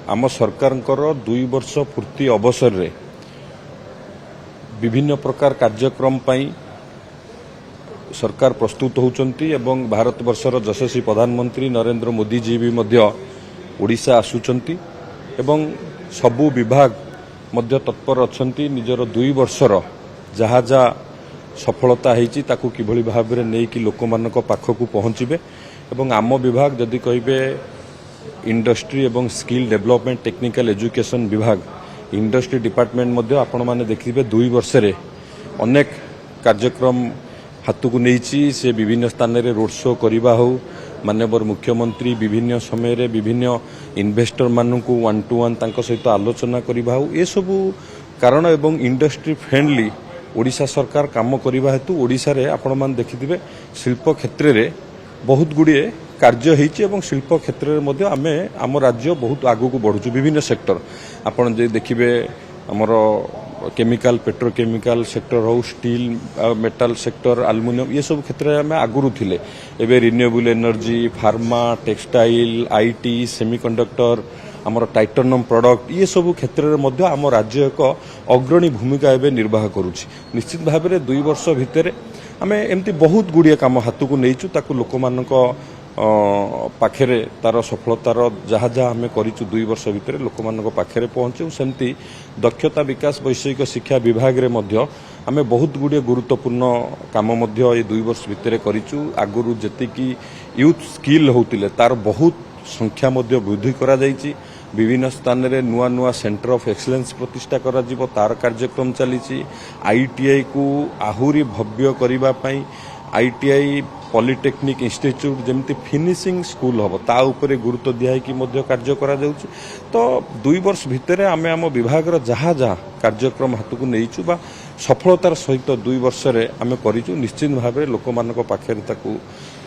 आम सरकार 2 वर्ष पूर्ति अवसर रे विभिन्न प्रकार कार्यक्रम पाई सरकार प्रस्तुत होउचंती एवं भारत वर्षर यशस्वी प्रधानमंत्री नरेंद्र मोदी जी भी मध्य ओडिशा आसुचंती एवं सबु विभाग मध्य तत्पर अछंती निजर 2 वर्षर जहा जा सफलता हेची ताकू किभली भाव रे नै कि लोकमानक पाखकू पहुँचबे एवं आम विभाग जदि कहिबे इंडस्ट्री एवं स्किल डेवलपमेंट टेक्निकल एजुकेशन विभाग इंडस्ट्री डिपार्टमेंट मध्य आपण माने देखिबे 2 वर्ष रे अनेक कार्यक्रम हाथकू नैची से विभिन्न स्थान रे रोड शो करिबा हो माननीय मुख्यमंत्री विभिन्न समय रे विभिन्न इन्वेस्टर मानकू 1-to-1 तांको सहित आलोचना करिबा हो ए सबु कारण एवं इंडस्ट्री फ्रेंडली ओडिशा सरकार काम करिबा हेतु ओडिशा रे आपण मान देखिथिबे शिल्प क्षेत्र रे बहुत गुड़िए कार्य होइछि एवं शिल्प क्षेत्र रे मध्य आमे आम राज्य बहुत आगु को बढ़ुछु विभिन्न सेक्टर आपण जे देखिबे हमर केमिकल पेट्रोकेमिकल सेक्टर हो स्टील मेटल सेक्टर एल्युमिनियम ये सब क्षेत्र में आम आगुरु थिले एबे renewable energy pharma textile IT semiconductor आमर टाइटानियम प्रोडक्ट ये सब क्षेत्र में मध्य आम राज्य एक अग्रणी भूमिका एवं निर्वाह करुछि निश्चित भाव में 2 वर्ष भितर आम एमती बहुत गुड़िए काम हाथ को नहींचु ताकू लोक मानक पाखरे तार सफलतार जहाँ जहाँ आम करूँ 2 वर्ष भितर लोक मानक पाखरे पहुँचू सेमती दक्षता विकास वैषयिक शिक्षा विभाग रे मध्य आम बहुत गुड़िए गुरुत्वपूर्ण काम मध्य ये 2 वर्ष भितर करूँ आगुरी जेतिकी यूथ स्किल होतिले तार बहुत संख्या मध्य वृद्धि करा जायछि विभिन्न स्थान रे नुआ नुआ सेंटर ऑफ एक्सीलेंस प्रतिष्ठा करा जिवो तार कार्यक्रम चलीछि आईटीआई को आहुरी भव्य करिबा पई आईटीआई पॉलिटेक्निक इंस्टीट्यूट जेमती फिनिशिंग स्कूल हबो ता उपरे गुरुत्व दियाई कि मध्य कार्य करा जाउछि तो 2 वर्ष भितर आमे आम विभाग रो जहा जहा कार्यक्रम हाथ को नहींचु बा सफलतार सहित 2 वर्ष रे आमे करिचु निश्चित भाव लोक मानक पाखरे ताकू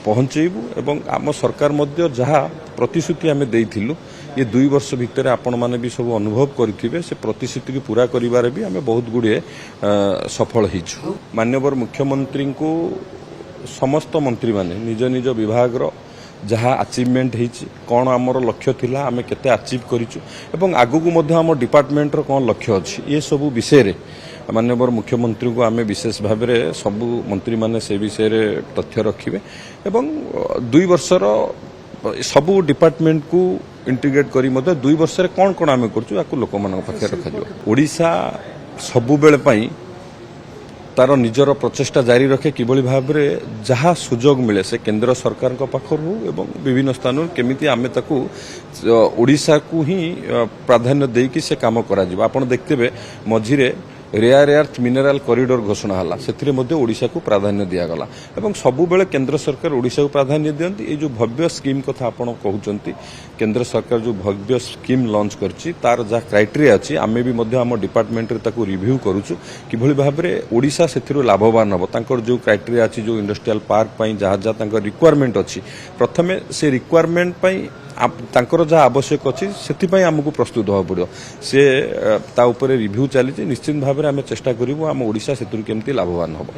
पहुँचेबू एवं आम सरकार मध्य जहाँ प्रतिश्रुति आम देइथिलु ये 2 वर्ष भितर आपण माने भी सब अनुभव करिथिबे से प्रतिश्रुति को पूरा करिवारे भी आम बहुत गुड़िए सफल हिचु माननीय मुख्यमंत्री को समस्त मंत्री माने निज निज विभाग रो जहाँ अचीवमेंट होती कौन आमर लक्ष्य थिला आमे केते अचीव करिचु एवं आगु को मध्य आम डिपार्टमेंट रो कौन लक्ष्य अछि ये सब विषय रे माननीय मुख्यमंत्री को आमे विशेष भाव में सबु मंत्री माने से विषय रे तथ्य रखिबे एवं 2 वर्षर सबु डिपार्टमेंट को इंटीग्रेट करी मध्य 2 वर्ष रे कौन कौन आमे करचु याकू लोक मानक पाखे रखा जिवो ओडिशा सबु बेले पई तार निजर प्रचेष्टा जारी रखे किभली भाव में जहाँ सुजोग मिले से केंद्र सरकार पाखर हो एवं विभिन्न स्थान केमिति आमे ताकू ओडिशा को ही प्राधान्य देकी से काम करा जिवो आपण देखतेबे मझिरे रेयर अर्थ मिनरल कॉरिडोर घोषणा हला सेथिरे मध्ये ओडिशा को प्राधान्य दिया गला एवं सबु बेले केंद्र सरकार ओडिशा को प्राधान्य दियंती ए जो भव्य स्कीम कथा आपण कहउचंती केंद्र सरकार जो भव्य स्कीम लॉन्च करची तार जा क्राइटेरिया अछि आमे भी मध्ये हम डिपार्टमेंट रे ताकू रिव्यू करूछु किभली भाव रे ओडिशा सेथिरो लाभवान हबो तांकर जो क्राइटेरिया अछि जो इंडस्ट्रियल पार्क पई जहा जा तांकर रिक्वायरमेंट अछि प्रथमे से रिक्वायरमेंट पई तांकर जहाँ आवश्यक अच्छी से आमको प्रस्तुत होगा पड़ो से ता उपरे रिव्यू चली निश्चित भाव में आम चेष्टा करूँ आम ओडिशा से केमती लाभवान हम।